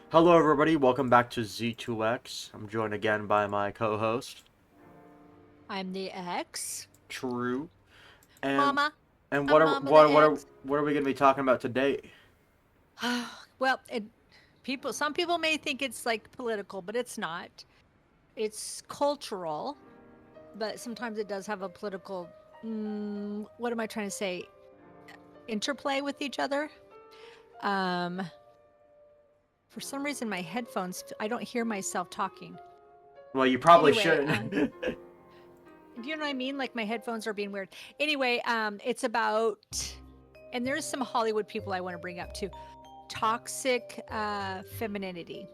Hello, everybody. Welcome back to Z2X. I'm joined again by my co-host, I'm the X. True. And Mama. and what I'm are Mama the X. what are we going to be talking about today? well, some people may think it's like political, but it's not. It's cultural, but sometimes it does have a political. What am I trying to say? Interplay with each other. Um, for some reason, my headphones. I don't hear myself talking. Well, you probably Anyway, shouldn't. do you know what I mean? Like my headphones are being weird. Anyway, it's about, and there's some Hollywood people I want to bring up too. Toxic femininity.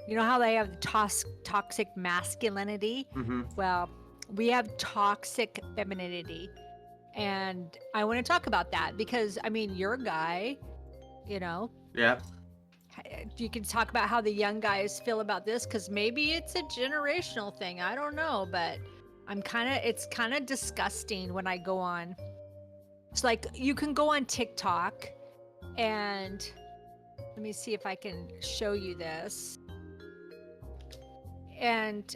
You know how they have toxic masculinity? hmm Well, we have toxic femininity. And I want to talk about that because, I mean, you're a guy, you know, Yeah. you can talk about how the young guys feel about this because maybe it's a generational thing. I don't know, but it's kind of disgusting when I go on. It's like you can go on TikTok and let me see if I can show you this. And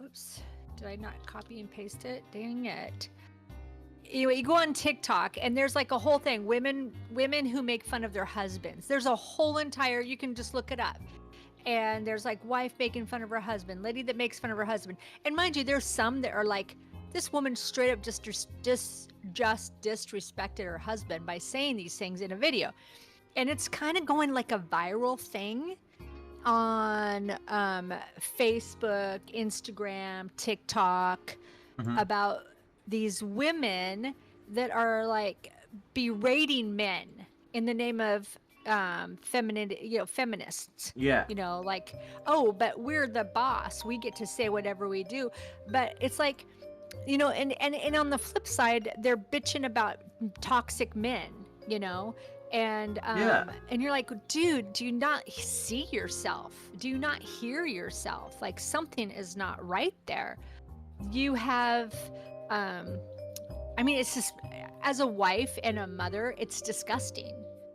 oops, did I not copy and paste it? Dang it. Anyway, you go on TikTok and there's like a whole thing, women who make fun of their husbands. There's a whole entire, you can just look it up. And there's like wife making fun of her husband, lady that makes fun of her husband. And mind you, there's some that are like, this woman straight up just disrespected her husband by saying these things in a video. And it's kind of going like a viral thing on Facebook, Instagram, TikTok hmm about these women that are like berating men in the name of feminine, feminists. Yeah. Like, oh, but we're the boss. We get to say whatever we do. But it's like, and on the flip side, they're bitching about toxic men, you know, Yeah. and you're like, dude, do you not see yourself? Do you not hear yourself? Like something is not right there. You have, um, I mean, it's just as a wife and a mother, it's disgusting.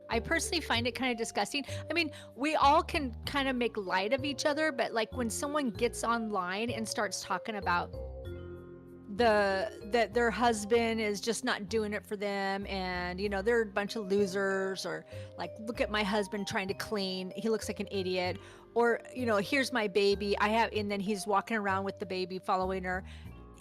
I personally find it kind of disgusting. I mean, we all can kind of make light of each other, but like when someone gets online and starts talking about that their husband is just not doing it for them, and they're a bunch of losers, or like, look at my husband trying to clean, he looks like an idiot, or here's my baby I have, and then he's walking around with the baby following her,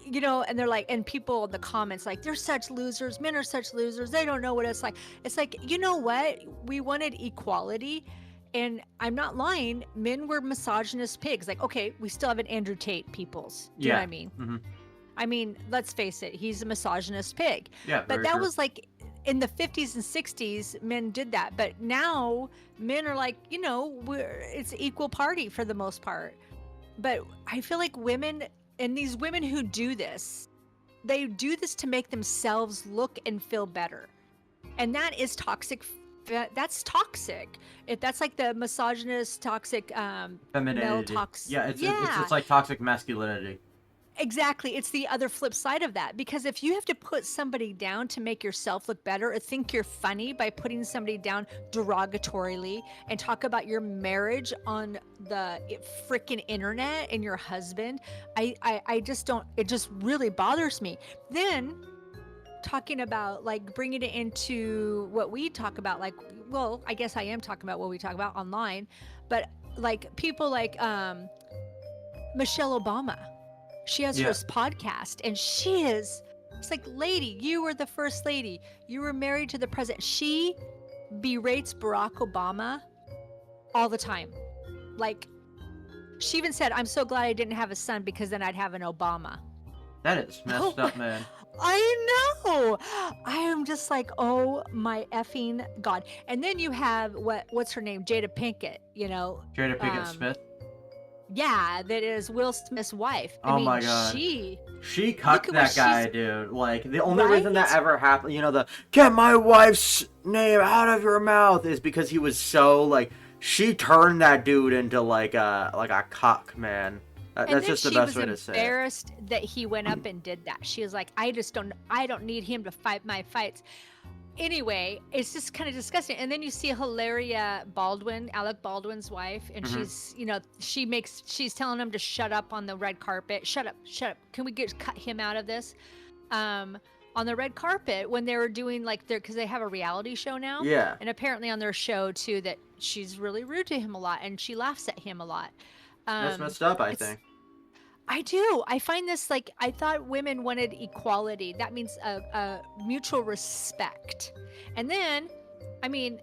and they're like, and people in the comments like, they're such losers, men are such losers, they don't know what it's like. It's like, you know what, we wanted equality, and I'm not lying, men were misogynist pigs. Like, okay, we still have an Andrew Tate peoples, do you know what Yeah. I mean? hmm I mean, let's face it, he's a misogynist pig. Yeah. But Very that true. was like in the 50s and 60s, men did that. But now men are like, it's equal party for the most part. But I feel like women, and these women who do this, they do this to make themselves look and feel better. And that is toxic. That's toxic. If that's like the misogynist, toxic, male Femininity. tox. Yeah. It's Yeah, like toxic masculinity. exactly. It's the other flip side of that, because if you have to put somebody down to make yourself look better or think you're funny by putting somebody down derogatorily and talk about your marriage on the freaking internet and your husband, I just don't, it just really bothers me. Then talking about like bringing it into what we talk about, like, well, I guess I am talking about what we talk about online, but like people like Michelle Obama, she has her Yeah. podcast, and she is, it's like, lady, you were the first lady, you were married to the president. She berates Barack Obama all the time. Like, she even said, I'm so glad I didn't have a son because then I'd have an Obama. That is Oh messed my, up, man. I know. I am just like, oh my effing god. And then you have what's her name, Jada Pinkett, Jada Pinkett um Smith. yeah, that is Will Smith's wife. I Oh mean, my god. She look cucked at what that guy, she's, dude. Like, the only reason that right? ever happened, the get my wife's name out of your mouth is because he was so, like, she turned that dude into, like a cock, man. And That's then just the she best was way to say it. embarrassed that he went up and did that. She was like, I don't need him to fight my fights. anyway, it's just kind of disgusting. And then you see Hilaria Baldwin, Alec Baldwin's wife, and she's, you know, she's telling him to shut up on the red carpet. Shut up. Can we cut him out of this? On the red carpet when they were doing like because they have a reality show now. Yeah. And apparently on their show too that she's really rude to him a lot and she laughs at him a lot. That's messed up, I think. I do. I find this like, I thought women wanted equality. That means a mutual respect. And then, I mean,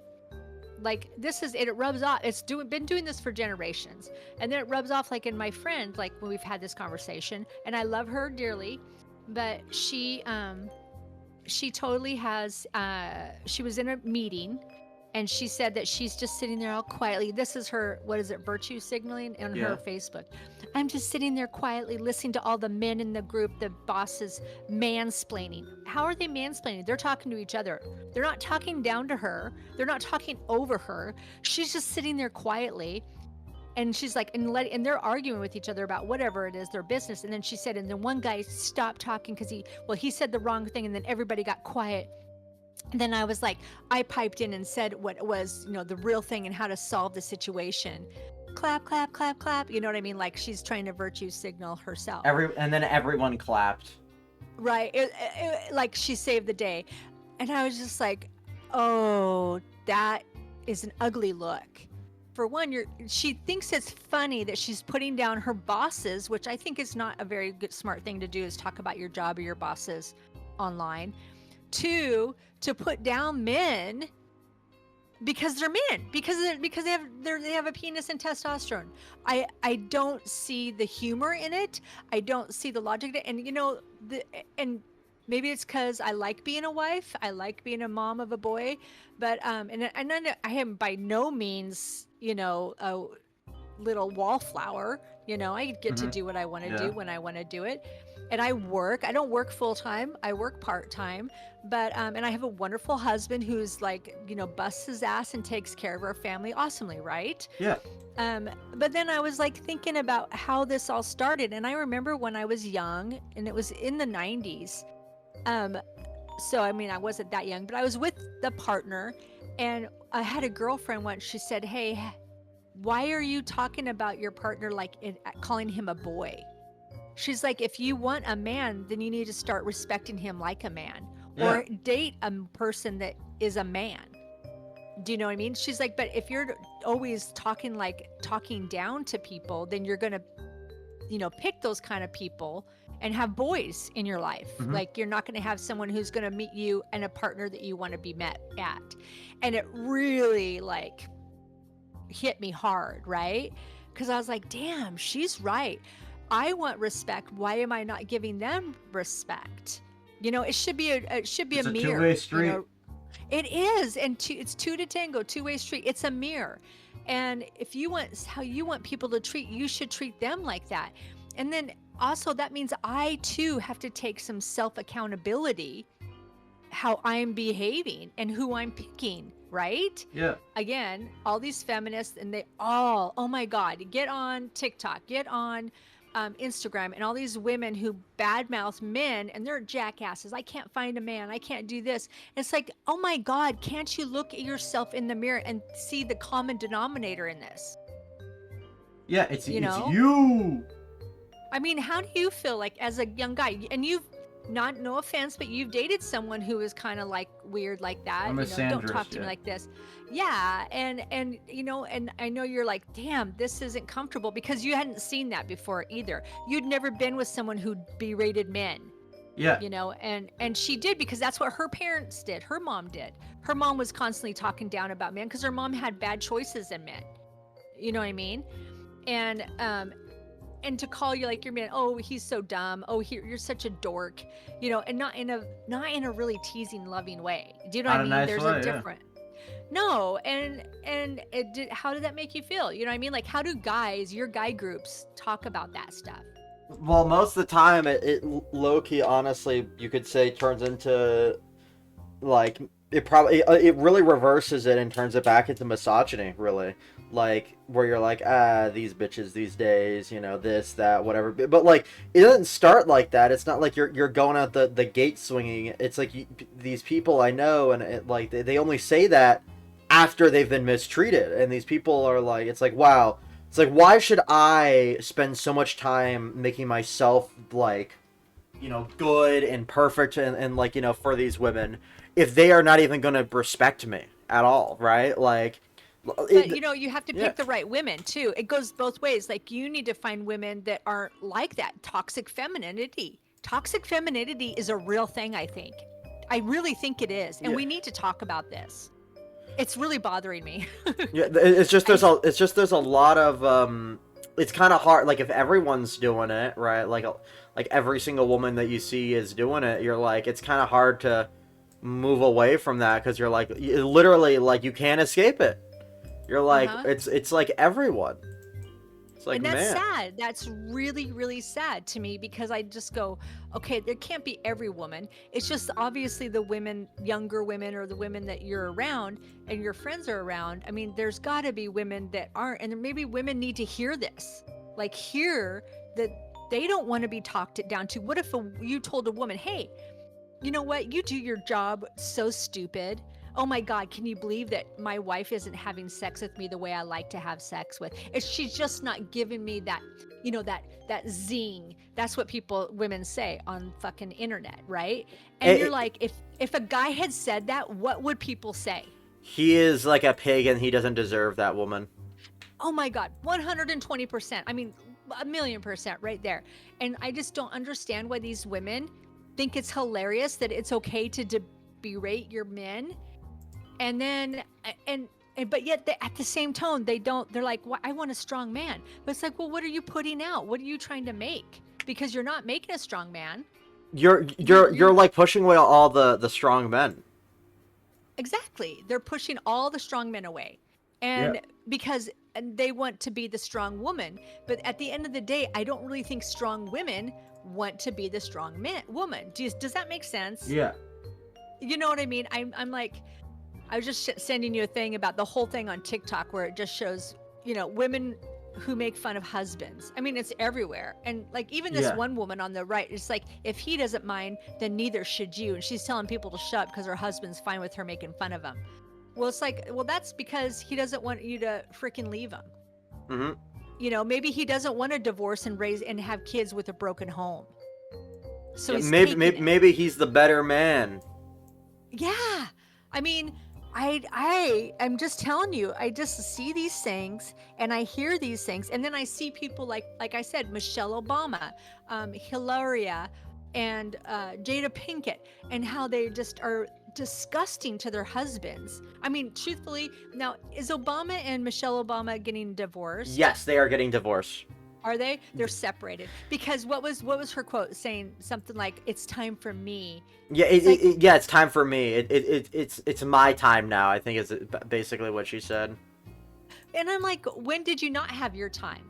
like it rubs off. Been doing this for generations. And then it rubs off like in my friend, like when we've had this conversation, and I love her dearly, but she totally has, she was in a meeting and she said that she's just sitting there all quietly. This is her, what is it, virtue signaling on her Facebook. I'm just sitting there quietly listening to all the men in the group, the bosses mansplaining. How are they mansplaining? They're talking to each other. They're not talking down to her. They're not talking over her. She's just sitting there quietly. And she's like, and they're arguing with each other about whatever it is, their business. And then she said, and then one guy stopped talking because he said the wrong thing, and then everybody got quiet. And then I was like, I piped in and said what was, you know, the real thing and how to solve the situation. Clap, clap, clap, clap. You know what I mean? Like she's trying to virtue signal herself. And then everyone clapped. Right. Like she saved the day. And I was just like, oh, that is an ugly look. For one, she thinks it's funny that she's putting down her bosses, which I think is not a very good, smart thing to do, is talk about your job or your bosses online. Two, to put down men because they're men, because they have a penis and testosterone. I don't see the humor in it. I don't see the logic in it. And you know, and maybe it's because I like being a wife. I like being a mom of a boy, but and I am by no means, you know, a little wallflower. You know, I get to do what I want to do when I want to do it. And I don't work full time. I work part time, but and I have a wonderful husband who's like, you know, busts his ass and takes care of our family awesomely, right? Yeah. But then I was like thinking about how this all started, and I remember when I was young, and it was in the 90s. So I mean, I wasn't that young, but I was with the partner, and I had a girlfriend once. She said, "Hey, why are you talking about your partner like calling him a boy?" She's like, if you want a man, then you need to start respecting him like a man, or date a person that is a man. Do you know what I mean? She's like, but if you're always talking down to people, then you're going to, you know, pick those kind of people and have boys in your life. Like you're not going to have someone who's going to meet you and a partner that you want to be met at. And it really like hit me hard, right? Because I was like, damn, she's right. I want respect. Why am I not giving them respect? You know, it should be a mirror. Two-way street. You know? It is, and it's two to tango, two-way street. It's a mirror, and if you want how you want people to treat you, should treat them like that. And then also that means I too have to take some self-accountability, how I'm behaving and who I'm picking. Right? Yeah. Again, all these feminists, and they all, oh my God, get on TikTok, get on Instagram, and all these women who badmouth men, and they're jackasses. I can't find a man. I can't do this. And it's like, oh my God, can't you look at yourself in the mirror and see the common denominator in this? Yeah, it's you. I mean, how do you feel like as a young guy? And no offense, but you've dated someone who is kind of like weird like that. Don't talk to me like this. Yeah, and you know, and I know you're like, damn, this isn't comfortable because you hadn't seen that before either. You'd never been with someone who berated men. Yeah. You know, and she did because that's what her parents did. Her mom did. Her mom was constantly talking down about men because her mom had bad choices in men. You know what I mean? And to call you like your man, oh, he's so dumb. Oh, you're such a dork, you know, and not in a really teasing, loving way. Do you know what I mean? Nice There's way, a different. No, and how did that make you feel? You know what I mean? Like, how do your guy groups talk about that stuff? Well, most of the time, it low key, honestly, you could say turns into like it really reverses it and turns it back into misogyny, really. Like, where you're like, these bitches these days, you know, this, that, whatever. But like, it doesn't start like that. It's not like you're going out the gate swinging. It's like these people I know, and like they only say that after they've been mistreated, and these people are like, it's like, wow. It's like, why should I spend so much time making myself like, you know, good and perfect and like, you know, for these women if they are not even going to respect me at all, right? Like, But you know, you have to pick yeah. the right women too. It goes both ways. Like you need to find women that aren't like that. Toxic femininity. Toxic femininity is a real thing, I think. I really think it is. And Yeah. we need to talk about this. It's really bothering me. Yeah, it's just there's a lot of it's kind of hard, like if everyone's doing it, right? Like every single woman that you see is doing it, you're like, it's kind of hard to move away from that because you're like, literally, like, you can't escape it. You're like, Uh-huh. it's like everyone. It's like, And that's man. sad. That's really, really sad to me because I just go, okay, there can't be every woman. It's just obviously the women, younger women, or the women that you're around and your friends are around. I mean, there's got to be women that aren't. And maybe women need to hear this, like, hear that they don't want to be talked it down to. What if you told a woman, hey, you know what? You do your job so stupid. Oh my God, can you believe that my wife isn't having sex with me the way I like to have sex with? She's just not giving me that, you know, that zing. That's what women say on fucking internet, right? And you're like, if a guy had said that, what would people say? He is like a pig and he doesn't deserve that woman. Oh my God, 120%. I mean, 1,000,000% right there. And I just don't understand why these women think it's hilarious that it's okay to berate your men. And then, but yet at the same tone, they're like, well, I want a strong man. But it's like, well, what are you putting out? What are you trying to make? Because you're not making a strong man. You're like pushing away all the strong men. Exactly. They're pushing all the strong men away. And because they want to be the strong woman. But at the end of the day, I don't really think strong women want to be the strong woman. Does that make sense? Yeah. You know what I mean? I'm like, I was just sending you a thing about the whole thing on TikTok where it just shows, you know, women who make fun of husbands. I mean, it's everywhere. And like even this one woman on the right, it's like, if he doesn't mind, then neither should you. And she's telling people to shut up because her husband's fine with her making fun of him. Well, it's like, well, that's because he doesn't want you to freaking leave him. Mm-hmm. You know, maybe he doesn't want to divorce and raise and have kids with a broken home. So maybe he's the better man. Yeah. I mean, I'm just telling you, I just see these things and I hear these things. And then I see people like I said, Michelle Obama, Hilaria, and Jada Pinkett, and how they just are disgusting to their husbands. I mean, truthfully, now, is Obama and Michelle Obama getting divorced? Yes, they are getting divorced. Are they? They're separated. Because what was her quote, saying something like, "It's time for me." Yeah, it's time for me. It's my time now, I think is basically what she said. And I'm like, when did you not have your time?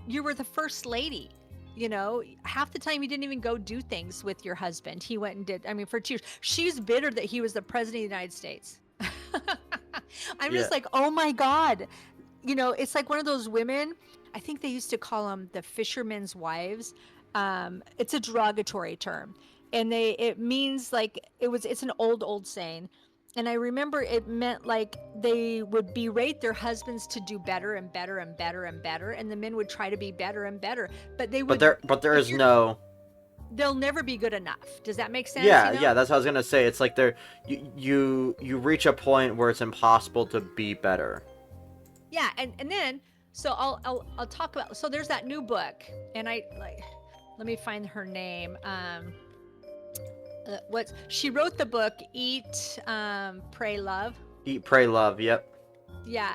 You were the first lady. You know, half the time you didn't even go do things with your husband. He went and did, I mean, for 2 years. She's bitter that he was the president of the United States. I'm just like, oh my God. You know, it's like one of those women, I think they used to call them the fishermen's wives. It's a derogatory term. And it means like, it's an old saying. And I remember it meant like they would berate their husbands to do better and better and better and better. And the men would try to be better and better. But they would. But there is no. They'll never be good enough. Does that make sense? Yeah, you know? yeah, that's what I was gonna say. It's like you reach a point where it's impossible to be better. Yeah, and then so I'll talk about. So there's that new book, and I like. Let me find her name. She wrote the book Eat, Pray, Love. Eat, Pray, Love. Yep. Yeah,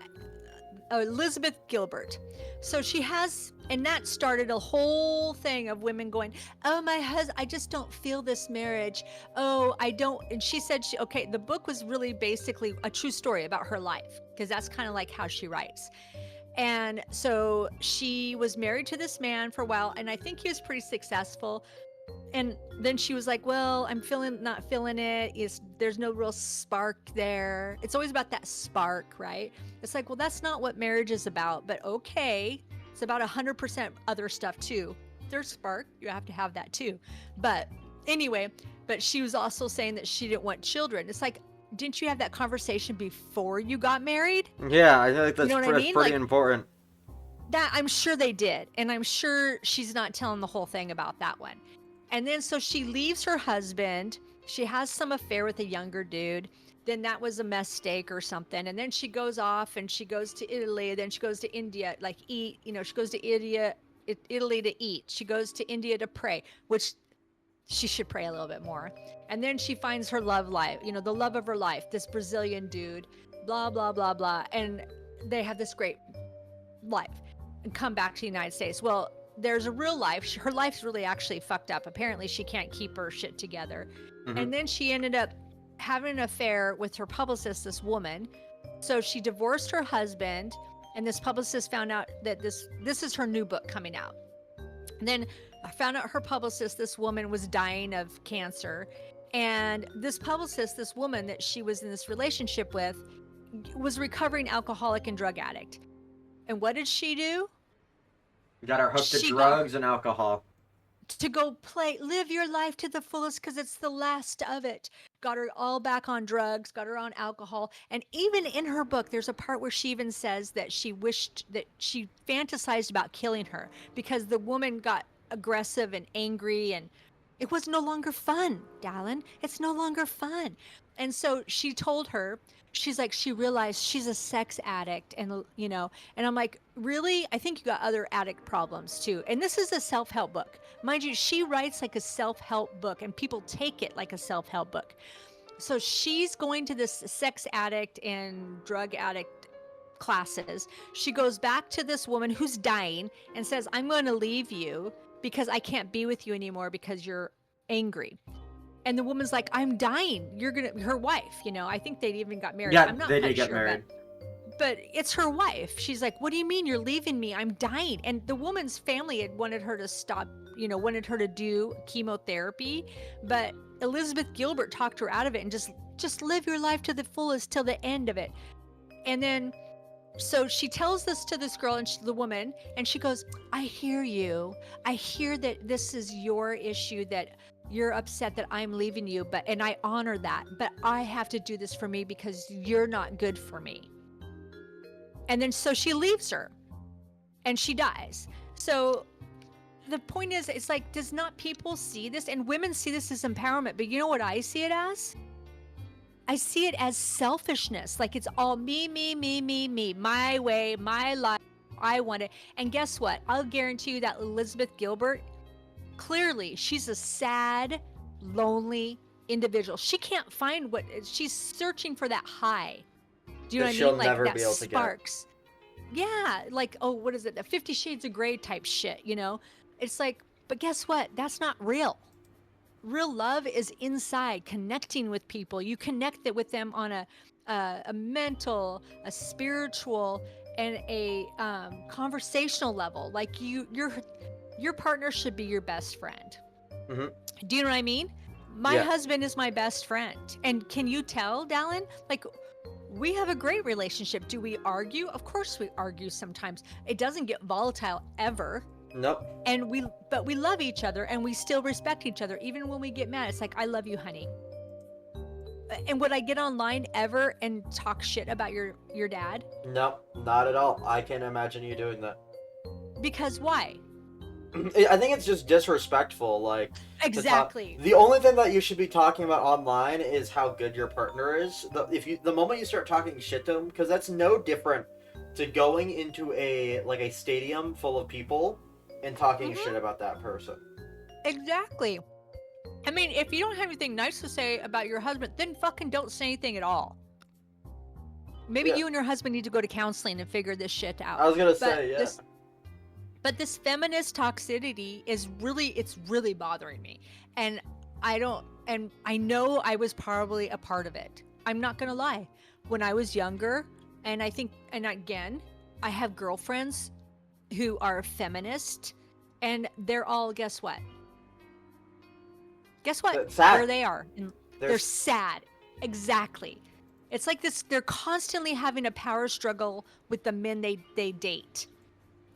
Elizabeth Gilbert. So she has, and that started a whole thing of women going, "Oh, my husband, I just don't feel this marriage. Oh, I don't." And she said, okay, the book was really basically a true story about her life, because that's kind of like how she writes. And so she was married to this man for a while, and I think he was pretty successful. And then she was like, well, I'm not feeling it. There's no real spark there. It's always about that spark, right? It's like, well, that's not what marriage is about, but okay. It's about 100% other stuff too. There's spark. You have to have that too. But anyway, but she was also saying that she didn't want children. It's like, didn't you have that conversation before you got married? Yeah, I think You know what I that's mean? pretty Like, important. that I'm sure they did. And I'm sure she's not telling the whole thing about that one. And then so she leaves her husband. She has some affair with a younger dude. Then that was a mistake or something. And then she goes off and she goes to Italy. Then she goes to India, like eat, she goes to Italy to eat. She goes to India to pray, which she should pray a little bit more. And then she finds her love life, the love of her life, this Brazilian dude, blah, blah, blah, blah. And they have this great life and come back to the United States. Well, there's a real life. Her life's really actually fucked up. Apparently, she can't keep her shit together. Mm-hmm. And then she ended up having an affair with her publicist, this woman. So she divorced her husband, and this publicist found out that this is her new book coming out. And then I found out her publicist, this woman, was dying of cancer. And this publicist, this woman that she was in this relationship with, was a recovering alcoholic and drug addict. And what did she do? Got her hooked to drugs and alcohol. To go live your life to the fullest because it's the last of it. Got her all back on drugs, got her on alcohol. And even in her book, there's a part where she even says that she fantasized about killing her because the woman got aggressive and angry and it was no longer fun, Dallin. It's no longer fun. And so she told her, she's like, she realized she's a sex addict. And, and I'm like, really? I think you got other addict problems too. And this is a self-help book. Mind you, she writes like a self-help book and people take it like a self-help book. So she's going to this sex addict and drug addict classes. She goes back to this woman who's dying and says, I'm going to leave you because I can't be with you anymore because you're angry. And the woman's like, I'm dying. Her wife, I think they even got married. Yeah, I'm not they quite did get sure, married. But it's her wife. She's like, what do you mean you're leaving me? I'm dying. And the woman's family had wanted her to stop, wanted her to do chemotherapy. But Elizabeth Gilbert talked her out of it and just live your life to the fullest till the end of it. And then, so she tells this to this girl and the woman, and she goes, I hear you. I hear that this is your issue, that you're upset that I'm leaving you, and I honor that, but I have to do this for me because you're not good for me. And then so she leaves her and she dies. So the point is, it's like, does not people see this? And women see this as empowerment, but you know what I see it as? I see it as selfishness. Like it's all me, my way, my life. I want it. And guess what? I'll guarantee you that Elizabeth Gilbert, clearly she's a sad, lonely individual. She can't find she's searching for that high. Do you know what I mean? She'll Like never that be able to sparks. Yeah, like, oh, what is it? The 50 Shades of Grey type shit, It's like, but guess what? That's not real. Real love is inside, connecting with people. You connect with them on a mental, a spiritual, and a conversational level. Like your partner should be your best friend. Mm-hmm. Do you know what I mean? My husband is my best friend. And can you tell, Dallin? Like, we have a great relationship. Do we argue? Of course we argue sometimes. It doesn't get volatile ever. Nope. But we love each other and we still respect each other. Even when we get mad, it's like, I love you, honey. And would I get online ever and talk shit about your dad? Nope, not at all. I can't imagine you doing that. Because why? I think it's just disrespectful. Like, exactly. The only thing that you should be talking about online is how good your partner is. The moment you start talking shit to them, because that's no different to going into a stadium full of people and talking shit about that person. Exactly. I mean, if you don't have anything nice to say about your husband, then fucking don't say anything at all. Maybe you and your husband need to go to counseling and figure this shit out. I was gonna say, yeah. But this feminist toxicity it's really bothering me. And I know I was probably a part of it. I'm not gonna lie. When I was younger, and again, I have girlfriends who are feminist, and they're all, guess what? Guess what? That's sad. There they are. And they're sad. Exactly. It's like this. They're constantly having a power struggle with the men they date.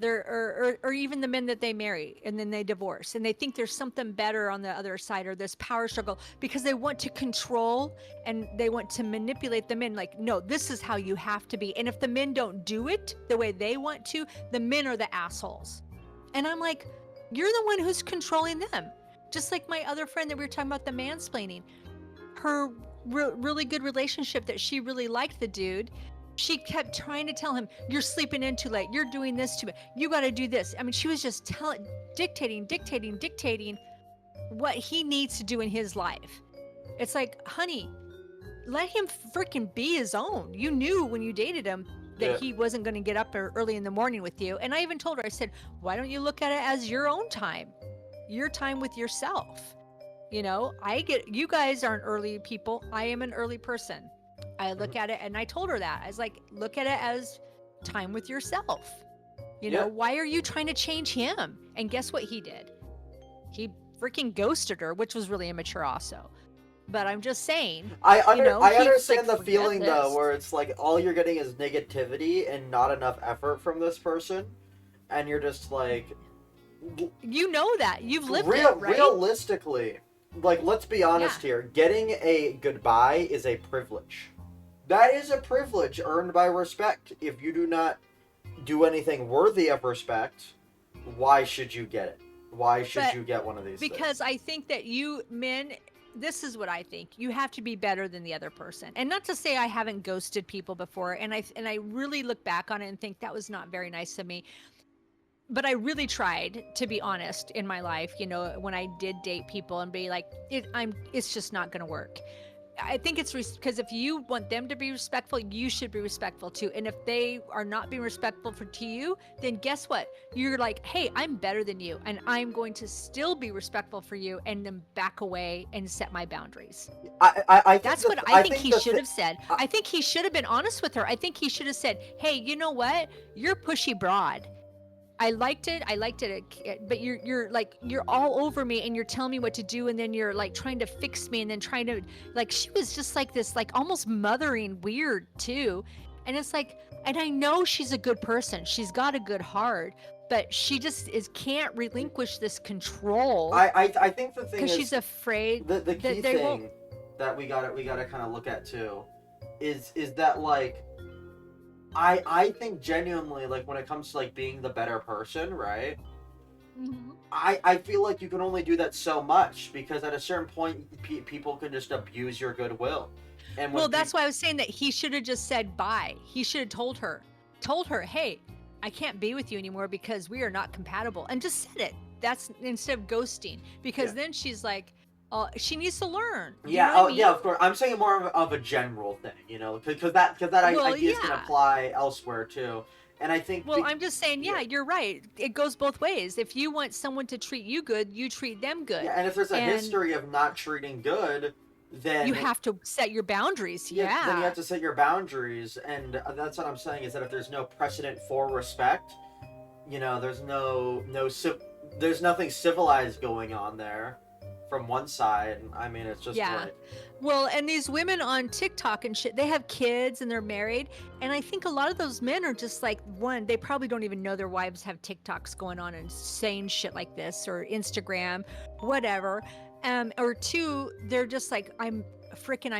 Or even the men that they marry and then they divorce, and they think there's something better on the other side, or this power struggle, because they want to control and they want to manipulate the men. Like, no, this is how you have to be. And if the men don't do it the way they want to, the men are the assholes. And I'm like, you're the one who's controlling them. Just like my other friend that we were talking about, the mansplaining. Her really good relationship that she really liked the dude, she kept trying to tell him, you're sleeping in too late, you're doing this too much, you got to do this. I mean, she was just dictating what he needs to do in his life. It's like, honey, let him freaking be his own. You knew when you dated him that he wasn't going to get up early in the morning with you. And I even told her, I said, why don't you look at it as your own time, your time with yourself? You know, you guys aren't early people. I am an early person. I look at it, and I told her that. I was like, look at it as time with yourself. You know, why are you trying to change him? And guess what he did? He freaking ghosted her, which was really immature also. But I'm just saying. I understand the feeling, though, where it's like all you're getting is negativity and not enough effort from this person. And you're just like... You know that. You've lived it, right? Realistically, like, let's be honest here. Getting a goodbye is a privilege. That is a privilege earned by respect. If you do not do anything worthy of respect, why should you get it? Why should you get one of these things? Because I think that you men, this is what I think. You have to be better than the other person. And not to say I haven't ghosted people before, and I really look back on it and think that was not very nice of me. But I really tried to be honest in my life, you know, when I did date people and be like, it's just not going to work. I think it's because if you want them to be respectful, you should be respectful too. And if they are not being respectful to you, then guess what? You're like, hey, I'm better than you, and I'm going to still be respectful for you, and then back away and set my boundaries. That's what I think he should have said. I think he should have been honest with her. I think he should have said, hey, you know what? You're pushy broad. I liked it, but you're all over me, and you're telling me what to do, and then you're like trying to fix me, and then trying to, like, she was just like this, like almost mothering weird too. And it's like, and I know she's a good person, she's got a good heart, but she just can't relinquish this control. I think the thing is, because she's afraid the key thing that we gotta kind of look at too is that, like, I think genuinely, like, when it comes to, like, being the better person, right? Mm-hmm. I feel like you can only do that so much, because at a certain point, people can just abuse your goodwill. And that's why I was saying that he should have just said bye. He should have told her, hey, I can't be with you anymore because we are not compatible, and just said it. That's instead of ghosting, because then she's like, she needs to learn. Yeah, yeah, of course. I'm saying more of a general thing, you know, because that idea can apply elsewhere too. And I think. Well, I'm just saying, you're right. It goes both ways. If you want someone to treat you good, you treat them good. Yeah, and if there's a history of not treating good, then you have to set your boundaries. Yeah. Then you have to set your boundaries, and that's what I'm saying, is that if there's no precedent for respect, you know, there's there's nothing civilized going on there. From one side, I mean, it's just like... Well, and these women on TikTok and shit, they have kids and they're married, and I think a lot of those men are just like, one, they probably don't even know their wives have TikToks going on and saying shit like this, or Instagram, whatever, or two, they're just like, I'm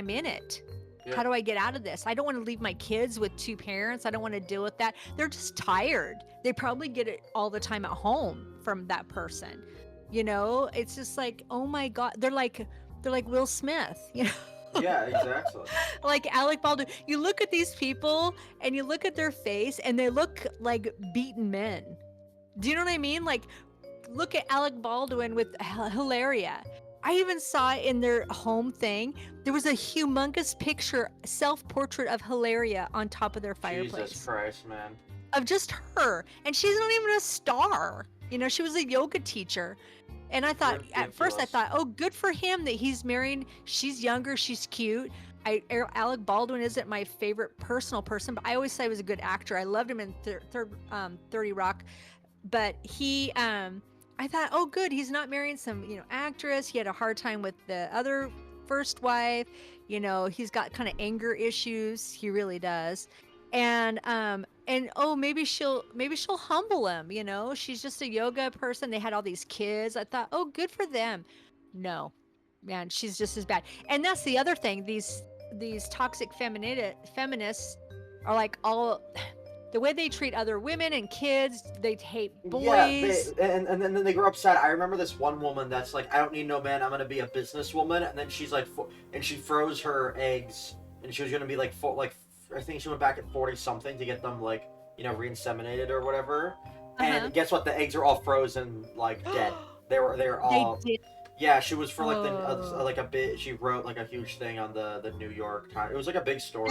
in it. Yeah. How do I get out of this? I don't want to leave my kids with two parents. I don't want to deal with that. They're just tired. They probably get it all the time at home from that person. You know, it's just like, oh my God, they're like Will Smith, you know? Yeah, exactly. Like Alec Baldwin. You look at these people and you look at their face and they look like beaten men. Do you know what I mean? Like, look at Alec Baldwin with Hilaria. I even saw in their home thing, there was a humongous picture, self-portrait of Hilaria on top of their fireplace. Jesus Christ, man. Of just her. And she's not even a star. You know, she was a yoga teacher. And I thought, at first I thought, oh, good for him that he's married. She's younger. She's cute. Alec Baldwin isn't my favorite personal person, but I always say he was a good actor. I loved him in 30 Rock. But I I thought, oh, good, he's not marrying some, actress. He had a hard time with the other first wife. He's got kind of anger issues. He really does. And oh, maybe she'll humble him. She's just a yoga person. They had all these kids. I thought, oh, good for them. No, man, she's just as bad. And that's the other thing. These toxic feminists are like all the way they treat other women and kids. They hate Yeah, boys. and then they grow upset. I remember this one woman that's like, I don't need no man. I'm gonna be a businesswoman. And then she's like, and she froze her eggs, and she was gonna be like, I think she went back at 40 something to get them like, re-inseminated or whatever. And guess what? The eggs are all frozen, like dead. They were all. They did. Yeah, she was for like Oh. like a bit. She wrote like a huge thing on the New York Times. It was like a big story.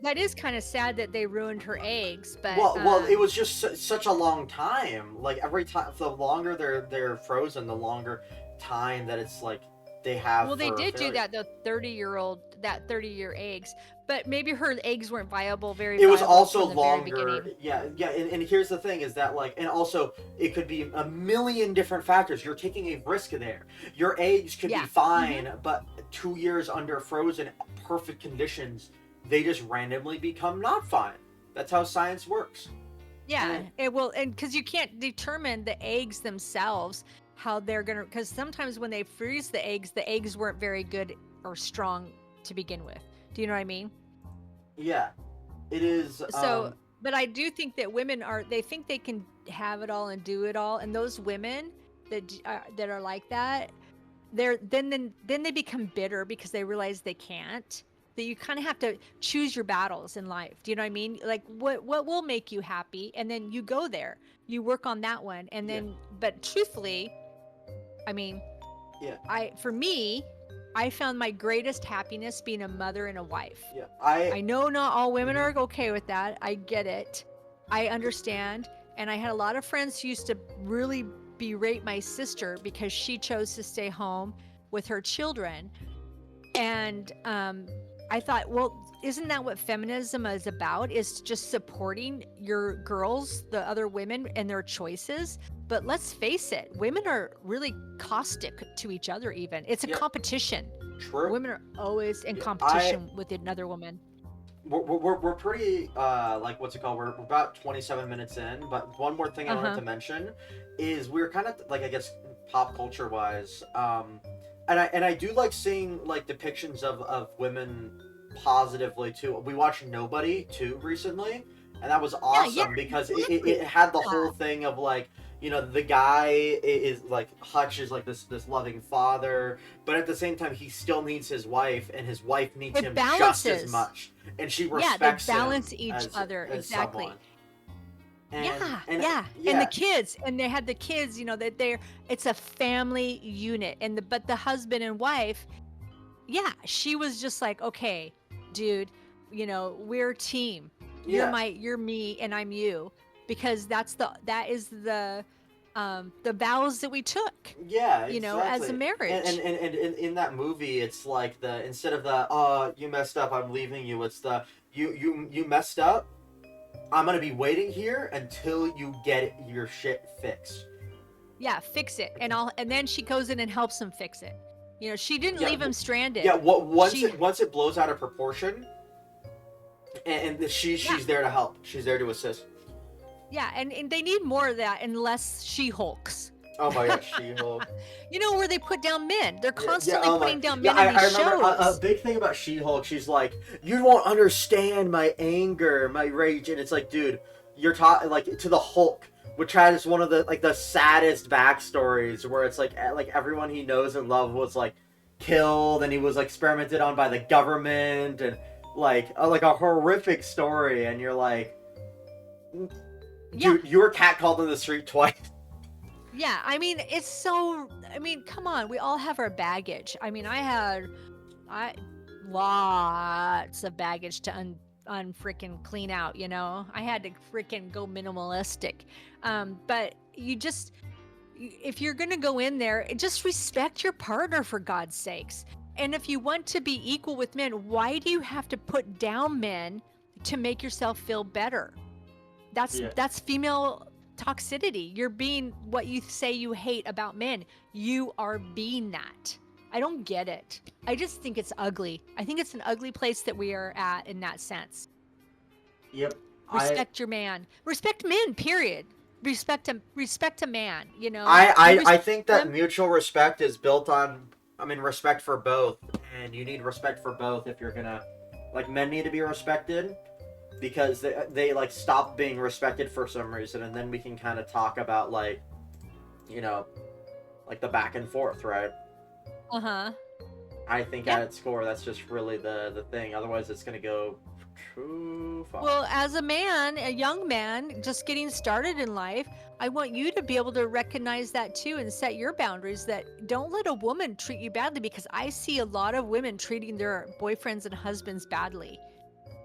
That is kind of sad that they ruined her eggs, but Well, it was just such a long time. Like every time, the longer they're frozen, the longer time that it's like they have. well, they for did do failure. that, the 30-year eggs, but maybe her eggs weren't very It was viable also from the very longer. beginning. Yeah. And here's the thing: is that like, and also it could be a million different factors. You're taking a risk there. Your eggs could Yeah. be fine, but 2 years under frozen, perfect conditions, they just randomly become not fine. That's how science works. Yeah, And it will, and because you can't determine the eggs themselves how they're gonna. Because sometimes when they freeze the eggs weren't very good or strong to begin with. Do you know what I mean? yeah, it is. So, but I do think that women they think they can have it all and do it all, and those women that are like that, then they become bitter because they realize they can't. That you kind of have to choose your battles in life. Do you know what I mean? Like what will make you happy, and then you go there, you work on that one, and then. But truthfully, I mean, Yeah. for me, I found my greatest happiness being a mother and a wife. Yeah, I know not all women are okay with that. I get it. I understand. And I had a lot of friends who used to really berate my sister because she chose to stay home with her children. And I thought, well, isn't that what feminism is about? Is just supporting your girls, the other women, and their choices. But let's face it, women are really caustic to each other. Even it's a Yeah. competition. True. Women are always in Yeah, competition with another woman. We're pretty like what's it called? We're about 27 minutes in, but one more thing I wanted to mention is we're kind of like, I guess, pop culture wise, and I do like seeing like depictions of women positively too. We watched Nobody too recently, and that was awesome because it had the whole thing of like, the guy is like, Hutch is like this loving father, but at the same time he still needs his wife, and his wife needs him just as much, and she respects they balance him each other as exactly. someone. And the kids, and they had the kids, that it's a family unit, but the husband and wife, she was just like, okay, dude, we're a team. You're me, and I'm you, because that is the vows that we took. Yeah, as a marriage. And in that movie, it's like instead of you messed up, I'm leaving you. It's you messed up. I'm gonna be waiting here until you get your shit fixed. Yeah, fix it, and then she goes in and helps him fix it. She didn't leave him stranded. Yeah, once it blows out of proportion, and she's there to help. She's there to assist. Yeah, and they need more of that, and less She-Hulks. Oh my gosh, She-Hulk. Where they put down men. They're constantly putting down men in I these remember shows. a big thing about She-Hulk. She's like, you won't understand my anger, my rage, and it's like, dude, you're talking like to the Hulk, which has one of the saddest backstories, where it's like everyone he knows and loves was like killed, and he was experimented on by the government, and like a horrific story, and you're like, dude, you were catcalled in the street twice. Yeah, I mean, come on, we all have our baggage. I mean, I had lots of baggage to unfreaking clean out, I had to freaking go minimalistic. But if you're gonna go in there, just respect your partner, for God's sakes. And if you want to be equal with men, why do you have to put down men to make yourself feel better? That's female toxicity. You're being what you say you hate about men. You are being that. I don't get it. I just think it's ugly. I think it's an ugly place that we are at in that sense. Yep. Respect your man. Respect men, period. Respect a man, you know? I think that mutual respect is built on, I mean, respect for both, and you need respect for both if you're gonna, like, men need to be respected because they like stop being respected for some reason, and then we can kind of talk about, like, you know, like the back and forth, right? Uh-huh. I think Yeah. at its core that's just really the thing. Otherwise, it's gonna go too far. Well, as a man, a young man just getting started in life, I want you to be able to recognize that too and set your boundaries, that don't let a woman treat you badly, because I see a lot of women treating their boyfriends and husbands badly.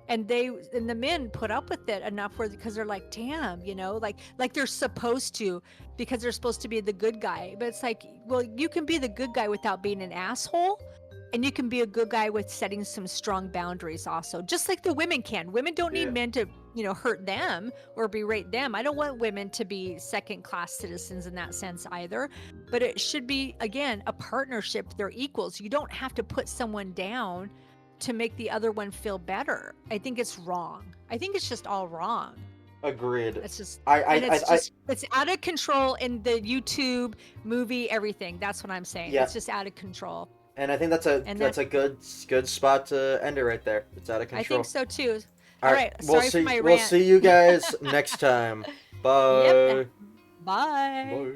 And the men put up with it enough where, because they're like, damn, you know, like they're supposed to, because they're supposed to be the good guy. But it's like, well, you can be the good guy without being an asshole, and you can be a good guy with setting some strong boundaries also, just like the women can. Women don't need Yeah. men to, you know, hurt them or berate them. I don't want women to be second class citizens in that sense either, but it should be, again, a partnership. They're equals. You don't have to put someone down to make the other one feel better. I think it's wrong. I think it's just all wrong. Agreed. It's just, I and it's I just, it's out of control in the YouTube movie, everything. That's what I'm saying. Yeah. It's just out of control. And I think that's a And good spot to end it right there. It's out of I control. think so too. All All right, right. Sorry for my we'll rant. see you guys next time. Bye. Yep. Bye. Bye.